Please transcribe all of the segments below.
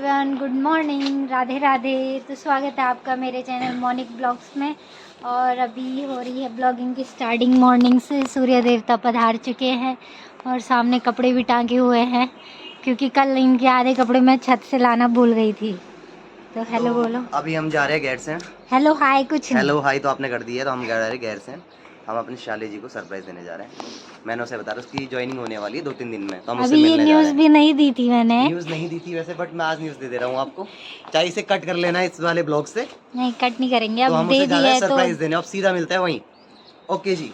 Everyone, good morning, Radhe Radhe. तो स्वागत है आपका मेरे चैनल मॉर्निंग ब्लॉग्स में। और अभी हो रही है ब्लॉगिंग की स्टार्टिंग। मॉर्निंग से सूर्य देवता पधार चुके हैं और सामने कपड़े भी टांगे हुए हैं, क्योंकि कल इनके आधे कपड़े मैं छत से लाना भूल गई थी। तो हेलो बोलो। अभी हम जा रहे हैं गेट से। हेलो हाय कुछ नहीं। हेलो हाय तो आपने कर दी है, तो हम जा रहे हैं गेट से। हम अपनी शाली जी को सरप्राइज देने जा रहे हैं। मैंने उसे बता रहा उसकी ज्वाइनिंग होने वाली है 2-3 दिन में, तो हम उससे अभी ये मिलने जा रहे न्यूज़ हैं। भी नहीं दी थी मैंने। न्यूज़ नहीं दी थी वैसे, बट मैं आज न्यूज़ दे रहा हूँ आपको। चाहे इसे कट कर लेना इस वाले ब्लॉग से। नहीं कट नहीं करेंगे, तो अब हम दे उसे जा दी रहे हैं है तो। सरप्राइज देने, अब सीधा मिलता है वहीं। ओके जी।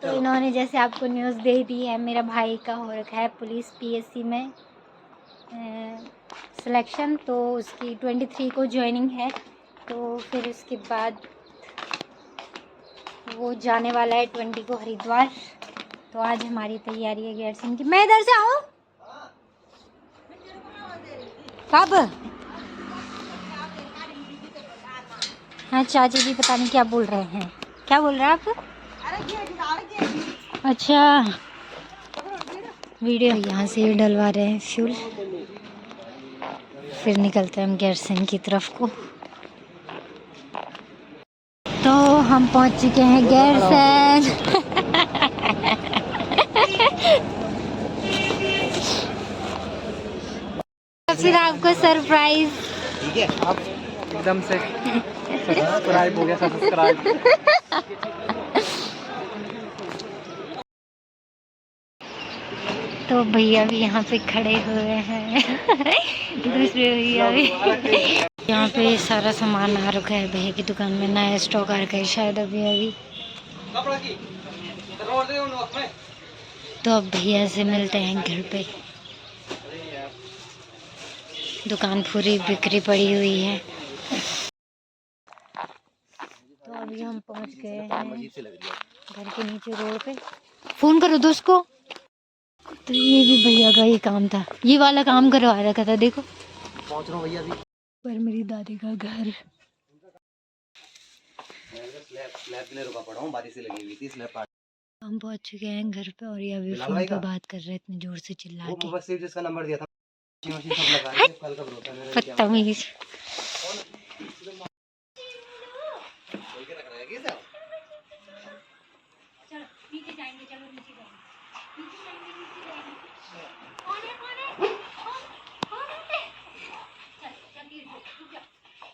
तो इन्होंने जैसे आपको न्यूज़ दे दी है, मेरा भाई का हो रखा है पुलिस पीएससी में सिलेक्शन। तो उसकी 23 को ज्वाइनिंग है, तो फिर उसके बाद वो जाने वाला है 20 को हरिद्वार। तो आज हमारी तैयारी है गेट सिंह की। मैं इधर से आऊँ कब? हाँ चाची जी पता नहीं क्या बोल रहे हैं। क्या बोल रहे हैं आप? अच्छा वीडियो यहाँ से डलवा रहे हैं फ्यूल, फिर निकलते हैं हम गैरसैंण की तरफ को। तो हम पहुँच चुके हैं गैरसैंण। फिर आपको सरप्राइज। ठीक है, आप एकदम से सब्सक्राइब हो गया, सब्सक्राइब। तो भैया भी यहाँ पे खड़े हुए हैं। दूसरे भैया भी। यहाँ पे सारा सामान आ रखा है भैया की दुकान में, नया स्टॉक आ रखा है शायद अभी। तो अब भैया से मिलते हैं घर पे। दुकान पूरी बिक्री पड़ी हुई है। तो अभी हम पहुँच गए हैं घर के नीचे रोड पे। फोन करो दोस्त को। तो ये भी भैया का ही काम था, ये वाला काम करवा रखा था। देखो पहुंच रहा हूँ भैया अभी। पर मेरी दादी का घर। स्लैब के लिए रुका पड़ा हूँ, बारिश से लगी हुई थी स्लैब। हम पहुंच चुके हैं घर पे और ये अभी फोन पे बात कर रहे हैं इतने जोर से चिल्ला के। बस सिर्फ जिसका नंबर दिया था मशीन सब लगा के कल का भरोसा मेरा नहीं। बदतमीज। बोल के रख रहा है कि साहब। चलो नीचे जाएंगे, चलो नीचे जाएंगे, नीचे जाएंगे, नीचे जाएंगे। कौन है कौन है कौन है? चल जल्दी रुक जा,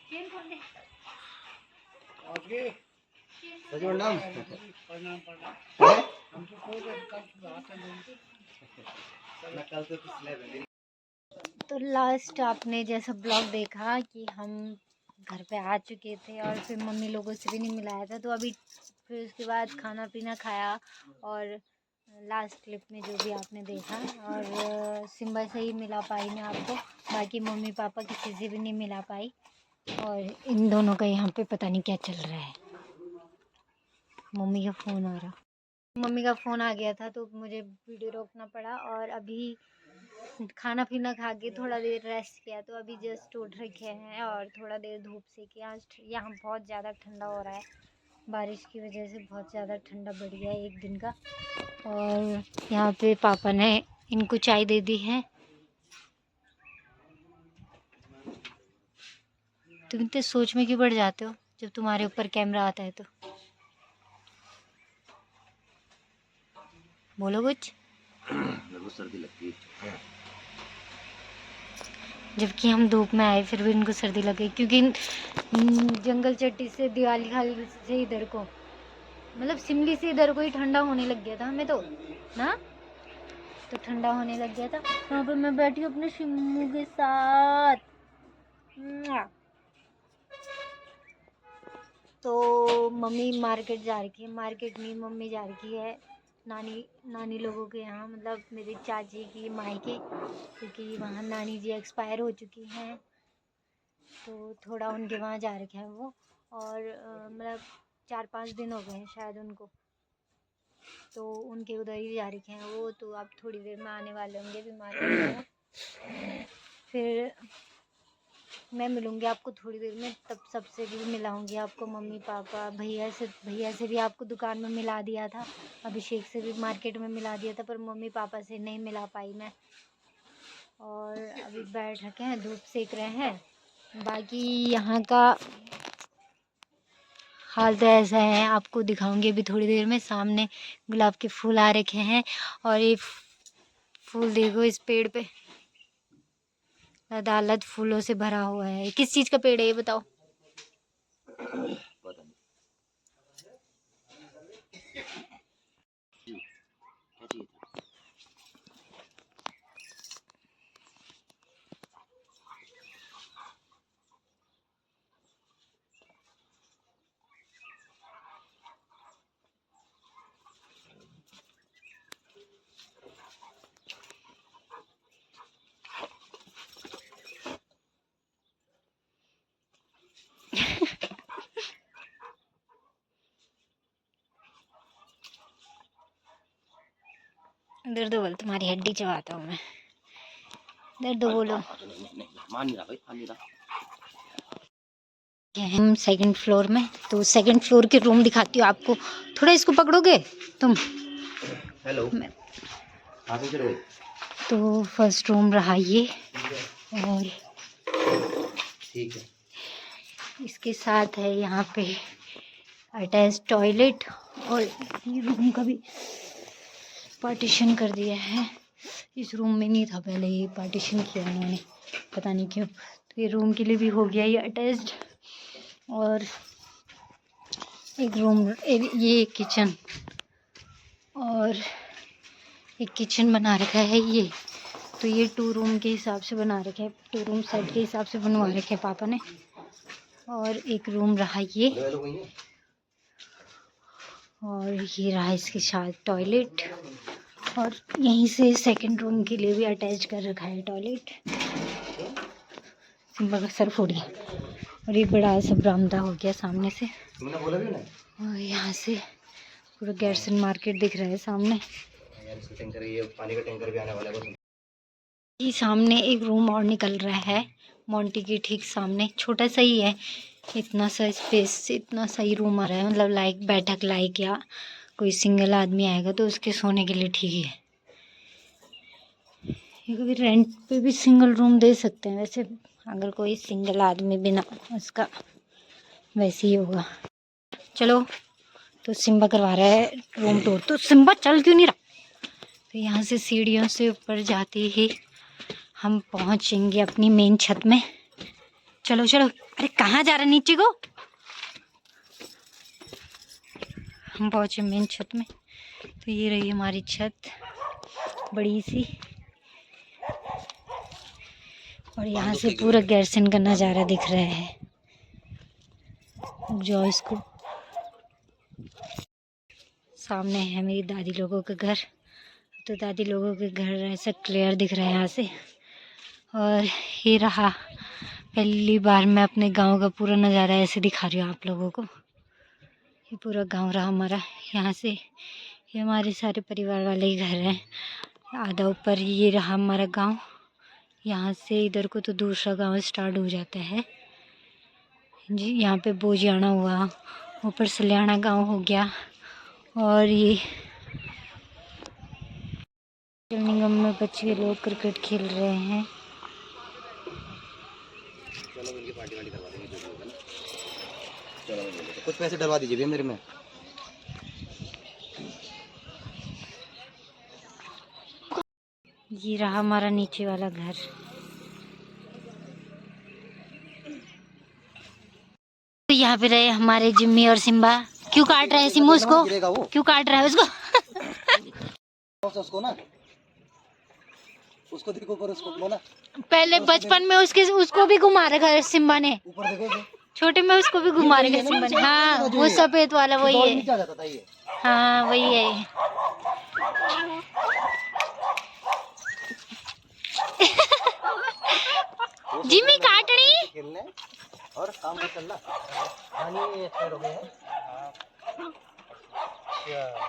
चेन खोल दे। ओके सजो नाम प्रणाम हमको कोई कल आता नहीं कल से स्लैब है। तो लास्ट आपने जैसा ब्लॉग देखा कि हम घर पे आ चुके थे और फिर मम्मी लोगों से भी नहीं मिलाया था। तो अभी फिर उसके बाद खाना पीना खाया और लास्ट क्लिप में जो भी आपने देखा, और सिम्बा से ही मिला पाई मैं आपको, बाकी मम्मी पापा किसी से भी नहीं मिला पाई। और इन दोनों का यहाँ पे पता नहीं क्या चल रहा है। मम्मी का फ़ोन आ रहा, मम्मी का फ़ोन आ गया था तो मुझे वीडियो रोकना पड़ा। और अभी खाना पीना खा के थोड़ा देर रेस्ट किया, तो अभी जस्ट उठ रखे हैं और थोड़ा देर धूप सेकी। आज यहाँ बहुत ज़्यादा ठंडा हो रहा है, बारिश की वजह से बहुत ज़्यादा ठंडा बढ़ गया है एक दिन का। और यहाँ पे पापा ने इनको चाय दे दी है। तुम इतने सोच में क्यों बढ़ जाते हो जब तुम्हारे ऊपर कैमरा आता है? तो बोलो कुछ। मेरे को सर्दी लगती है। जबकि हम धूप में आए फिर भी इनको सर्दी लग गई, क्योंकि जंगल चट्टी से दिवाली खाली से इधर को, मतलब सिमली से इधर को ही ठंडा होने लग गया था हमें तो ना। तो ठंडा होने लग गया था। वहाँ पे मैं बैठी हूँ अपने शिम्मू के साथ। तो मम्मी मार्केट जा रही है, मार्केट नहीं मम्मी जा रही है नानी लोगों के यहाँ, मतलब मेरी चाची की मायके, क्योंकि वहाँ नानी जी एक्सपायर हो चुकी हैं। तो थोड़ा उनके वहाँ जा रखे हैं वो। और मतलब 4-5 दिन हो गए हैं शायद उनको, तो उनके उधर ही जा रखे हैं वो। तो अब थोड़ी देर में आने वाले होंगे बीमार हो। फिर मैं मिलूँगी आपको थोड़ी देर में, तब सबसे भी मिलाऊँगी आपको, मम्मी पापा भैया से भी आपको दुकान में मिला दिया था, अभिषेक से भी मार्केट में मिला दिया था, पर मम्मी पापा से नहीं मिला पाई मैं। और अभी बैठ रखे हैं, धूप सेक रहे हैं। बाकी यहाँ का हाल तो ऐसा है, आपको दिखाऊंगी अभी थोड़ी देर में। सामने गुलाब के फूल आ रखे हैं और ये फूल देखो इस पेड़ पे अदालत फूलों से भरा हुआ है। किस चीज़ का पेड़ है ये बताओ? इधर दो बोल, तुम्हारी हड्डी चबाता हूँ मैं। इधर दो बोलो। मान नहीं रहा भाई, मान नहीं रहा। हम सेकंड फ्लोर में, तो सेकंड फ्लोर के रूम दिखाती हूँ आपको। थोड़ा इसको पकड़ोगे तुम? हेलो। हाँ तो चलो। तो फर्स्ट रूम रहा ये, और ठीक है। इसके साथ है यहाँ पे अटैच टॉयलेट, और ये रूम का भी पार्टीशन कर दिया है। इस रूम में नहीं था पहले, ये पार्टीशन किया उन्होंने, पता नहीं क्यों। तो ये रूम के लिए भी हो गया ये अटैच्ड। और एक रूम, ये किचन, और एक किचन बना रखा है ये। तो ये 2 रूम के हिसाब से बना रखे हैं, 2 रूम सेट के हिसाब से बनवा रखे हैं पापा ने। और एक रूम रहा ये, और ये रहा इसके साथ टॉयलेट। और यहीं से सेकंड रूम के लिए भी अटैच कर रखा है टॉयलेट। सिंबा का सर फूट गया। और ये बड़ा सा बरामदा हो गया सामने से। तुमने बोला भी ना। और यहाँ से पूरा गैरसन मार्केट दिख रहा है सामने। यार इसका टैंकर, ये पानी का टैंकर भी आने वाला है। ये सामने एक रूम और निकल रहा है मोंटी के ठीक सामने, छोटा सा ही है, इतना सा स्पेस, इतना सही रूम आ रहा है, मतलब लाइक बैठक लाइक, या कोई सिंगल आदमी आएगा तो उसके सोने के लिए ठीक है। ये कभी रेंट पे भी सिंगल रूम दे सकते हैं वैसे, अगर कोई सिंगल आदमी बिना उसका, वैसे ही होगा। चलो, तो सिम्बा करवा रहा है रूम टूर। तो सिम्बा चल क्यों नहीं रहा? तो यहाँ से सीढ़ियों से ऊपर जाते ही हम पहुँचेंगे अपनी मेन छत में। चलो चलो, अरे कहाँ जा रहा है नीचे को? हम पहुँचे मेन छत में। तो ये रही हमारी छत, बड़ी सी, और यहाँ से पूरा गैरसन का नज़ारा दिख रहा है। जो इसको सामने है मेरी दादी लोगों का घर। तो दादी लोगों के घर ऐसा क्लियर दिख रहा है यहाँ से। और ये रहा, पहली बार मैं अपने गांव का पूरा नज़ारा ऐसे दिखा रही हूँ आप लोगों को। ये पूरा गांव रहा हमारा। यहाँ से ये हमारे सारे परिवार वाले ही घर हैं। आधा ऊपर ये रहा हमारा गांव। यहाँ से इधर को तो दूसरा गांव स्टार्ट हो जाता है जी। यहाँ पे बोजियाना हुआ, ऊपर सलियाना गांव हो गया। और ये निगम में बच्चे लोग क्रिकेट खेल रहे हैं। चलो उनकी पार्टी वार्टी करवा देंगे जो भी होगा ना। चलो कुछ पैसे डलवा दीजिए भैया मेरे में। ये रहा हमारा नीचे वाला घर। तो यहाँ पे रहे हमारे जिम्मी और सिम्बा। क्यों काट रहे हैं सिम्बू उसको? क्यों काट रहा है उसको? उसको ना, उसको देखो पर उसको बोला। पहले बचपन में उसको भी घुमा रखा है सिम्बा ने। ऊपर देखो, छोटे में उसको भी घुमा रखा है सिम्बा ने। हाँ, वो सफेद वाला वही है। हाँ वही है। जिम्मी काटनी और काम कर चलना। पानी एक्सपायर हो गया है।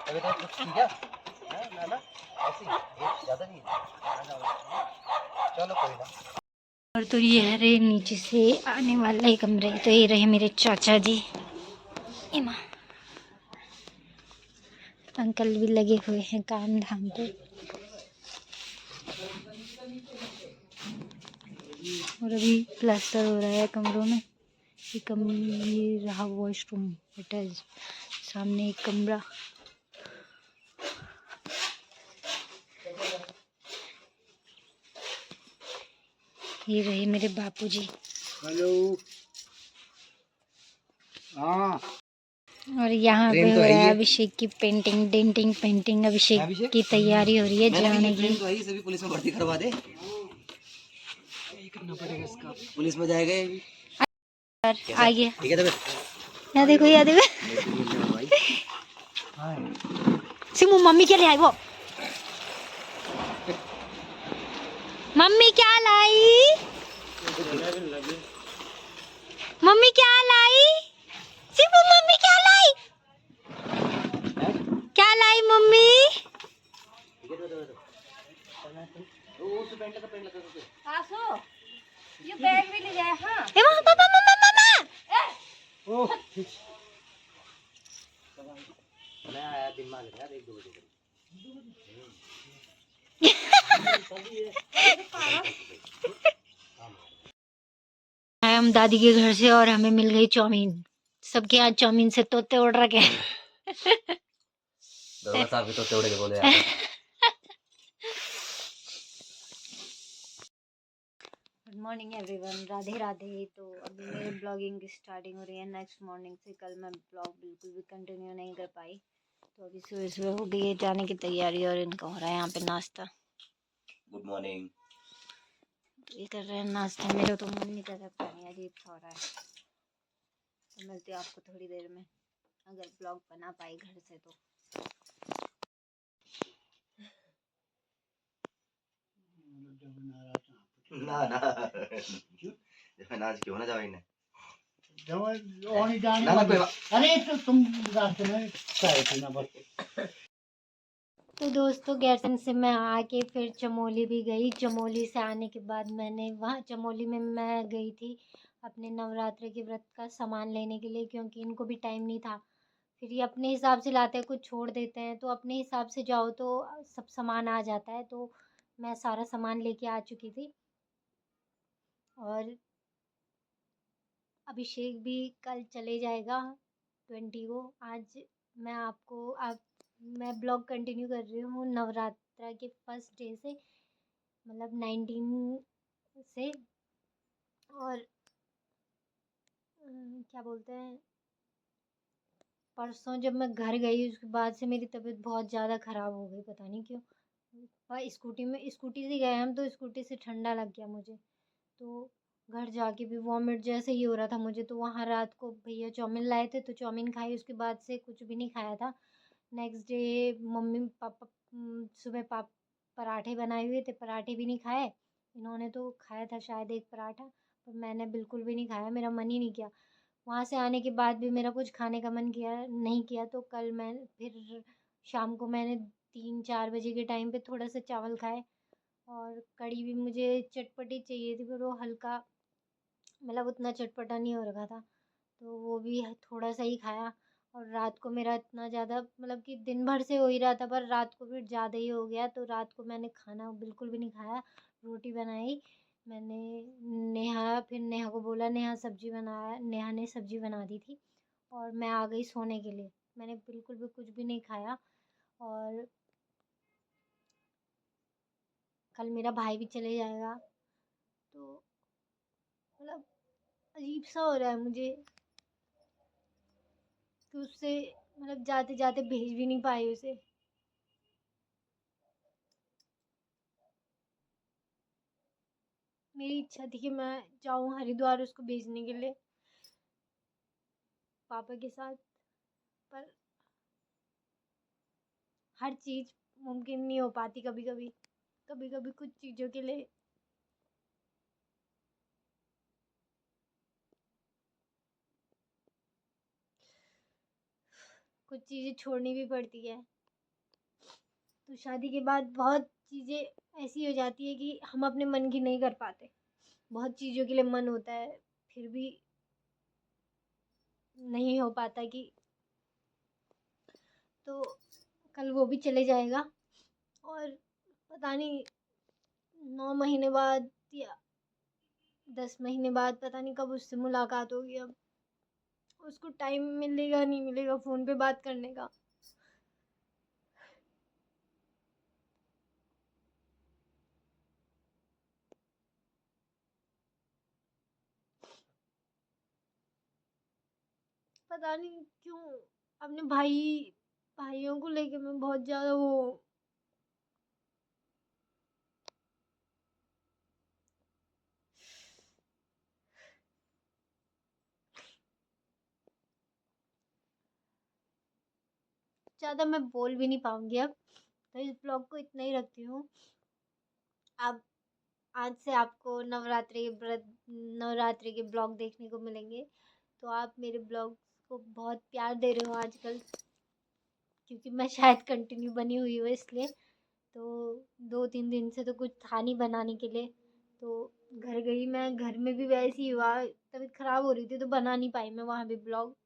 अभी तो कुछ ठीक है ना ना, ऐसी ज़्यादा नहीं। चलो कोई ना। और तो ये है नीचे से आने वाला ही कमरे। तो ये रहे मेरे चाचा जी, इमा अंकल भी लगे हुए हैं काम धाम पे। और अभी प्लास्टर हो रहा है कमरों में। ये रहा वॉशरूम अटैच, सामने एक कमरा। ये रहे मेरे बापूजी। हेलो। हाँ। और यहाँ पे हो रहा है अभिषेक की पेंटिंग, डेंटिंग, पेंटिंग। अभिषेक की तैयारी हो रही है जाने की। तो है सभी पुलिस में भर्ती करवा दे, करना पड़ेगा इसका, पुलिस में जाएगा ये भी। आ गया। ठीक है तबे। यहाँ देखो, यहाँ देखो। सिमू मम्मी क्या ले आई वो? मम्मी क्या लाई? मम्मी क्या लाई? सिमू मम्मी क्या लाई? क्या लाई मम्मी? ये बैग भी ले जाए। हाँ पापा मम्मा मम्मा। ओह मैं आया दिन में यार 1-2 बजे। आए हम दादी के घर से और हमें मिल गई चाउमीन। सबके यहाँ चाउमीन से तोते उड़ रखे हैं। दरोगा साहब भी तोते उड़ के बोले यार। Good morning everyone, Radhe Radhe. तो अभी मेरी ब्लॉगिंग की स्टार्टिंग हो रही है नेक्स्ट मॉर्निंग से। कल मैं ब्लॉग बिल्कुल भी कंटिन्यू नहीं कर पाई, तो अभी सुबह सुबह हो गई है जाने की तैयारी और इनका हो रहा है यहाँ पे नाश्ता। Good morning. ये कर रहे हैं नाश्ता। मेरा तो मन नहीं कर रहा, पानी अजीब सा हो रहा है। तो मिलती हूँ आपको थोड़ी देर में, अगर ब्लॉग बना पाई घर से तो। ना ना नाच क्यों ना जाओ इन्हें। अरे तो तुम रास्ते में चाय पीना बस। तो दोस्तों गैरसन से मैं आके फिर चमोली भी गई। चमोली से आने के बाद मैंने वहाँ चमोली में मैं गई थी अपने नवरात्रि के व्रत का सामान लेने के लिए, क्योंकि इनको भी टाइम नहीं था। फिर ये अपने हिसाब से लाते हैं, कुछ छोड़ देते हैं, तो अपने हिसाब से जाओ तो सब सामान आ जाता है। तो मैं सारा सामान लेके आ चुकी थी। और अभिषेक भी कल चले जाएगा 20 को। आज मैं ब्लॉग कंटिन्यू कर रही हूँ नवरात्रा के फर्स्ट डे से, मतलब 19 से। और क्या बोलते हैं, परसों जब मैं घर गई उसके बाद से मेरी तबीयत बहुत ज़्यादा ख़राब हो गई, पता नहीं क्यों। और स्कूटी से गए हम, तो स्कूटी से ठंडा लग गया मुझे। तो घर जाके भी वॉमिट जैसे ही हो रहा था मुझे। तो वहाँ रात को भैया चाउमीन लाए थे, तो चाउमीन खाई, उसके बाद से कुछ भी नहीं खाया था। नेक्स्ट डे मम्मी पापा सुबह पराठे बनाए हुए थे, पराठे भी नहीं खाए। इन्होंने तो खाया था शायद एक पराठा, पर मैंने बिल्कुल भी नहीं खाया, मेरा मन ही नहीं किया। वहाँ से आने के बाद भी मेरा कुछ खाने का मन किया नहीं किया। तो कल मैं फिर शाम को मैंने 3-4 बजे के टाइम पे थोड़ा सा चावल खाए। और कढ़ी भी मुझे चटपटी चाहिए थी, पर वो हल्का, मतलब उतना चटपटा नहीं हो रखा था, तो वो भी थोड़ा सा ही खाया। और रात को मेरा इतना ज़्यादा, मतलब कि दिन भर से हो ही रहा था, पर रात को फिर ज़्यादा ही हो गया। तो रात को मैंने खाना बिल्कुल भी नहीं खाया। रोटी बनाई मैंने। फिर नेहा को बोला, नेहा ने सब्जी बना दी थी। और मैं आ गई सोने के लिए। मैंने बिल्कुल भी कुछ भी नहीं खाया। और कल मेरा भाई भी चले जाएगा, तो मतलब अजीब सा हो रहा है मुझे कि उससे, मतलब जाते जाते भेज भी नहीं पाई उसे। मेरी इच्छा थी कि मैं जाऊँ हरिद्वार उसको भेजने के लिए पापा के साथ, पर हर चीज़ मुमकिन नहीं हो पाती। कभी कभी कुछ चीज़ों के लिए कुछ चीज़ें छोड़नी भी पड़ती है। तो शादी के बाद बहुत चीज़ें ऐसी हो जाती है कि हम अपने मन की नहीं कर पाते। बहुत चीज़ों के लिए मन होता है, फिर भी नहीं हो पाता कि। तो कल वो भी चले जाएगा। और पता नहीं 9 महीने बाद या 10 महीने बाद पता नहीं कब उससे मुलाकात होगी। अब उसको टाइम मिलेगा नहीं मिलेगा फ़ोन पे बात करने का। पता नहीं क्यों अपने भाइयों को लेके मैं बहुत ज़्यादा वो ज़्यादा मैं बोल भी नहीं पाऊँगी अब, तो इस ब्लॉग को इतना ही रखती हूँ। अब आज से आपको नवरात्रि के ब्लॉग देखने को मिलेंगे, तो आप मेरे ब्लॉग्स को बहुत प्यार दे रहे हो आजकल, क्योंकि मैं शायद कंटिन्यू बनी हुई हूँ इसलिए। तो 2-3 दिन से तो कुछ था नहीं बनाने के लिए, तो घर गई मैं, घर में भी वैसे ही हुआ, तबीयत ख़राब हो रही थी तो बना नहीं पाई मैं वहाँ भी ब्लॉग।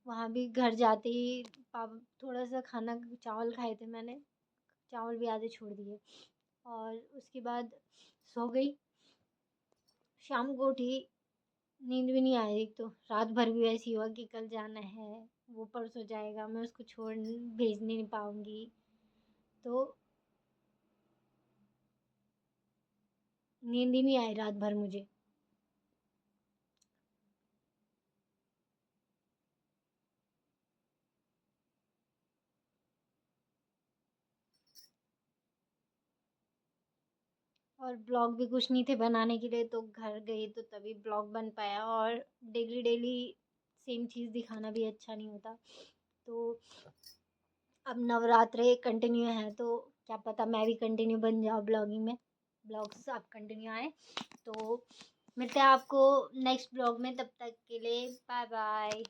वहाँ भी घर जाते ही थोड़ा सा खाना चावल खाए थे मैंने, चावल भी आधे छोड़ दिए और उसके बाद सो गई। शाम को उठी, नींद भी नहीं आई। एक तो रात भर भी ऐसे ही हुआ कि कल जाना है, वो परसों जाएगा, मैं उसको भेज नहीं पाऊँगी। तो नींद ही नहीं आई रात भर मुझे। और ब्लॉग भी कुछ नहीं थे बनाने के लिए, तो घर गई तो तभी ब्लॉग बन पाया। और डेली डेली सेम चीज़ दिखाना भी अच्छा नहीं होता। तो अब नवरात्रे कंटिन्यू है, तो क्या पता मैं भी कंटिन्यू बन जाऊँ ब्लॉगिंग में, ब्लॉग्स आप कंटिन्यू आए। तो मिलते हैं आपको नेक्स्ट ब्लॉग में, तब तक के लिए बाय बाय।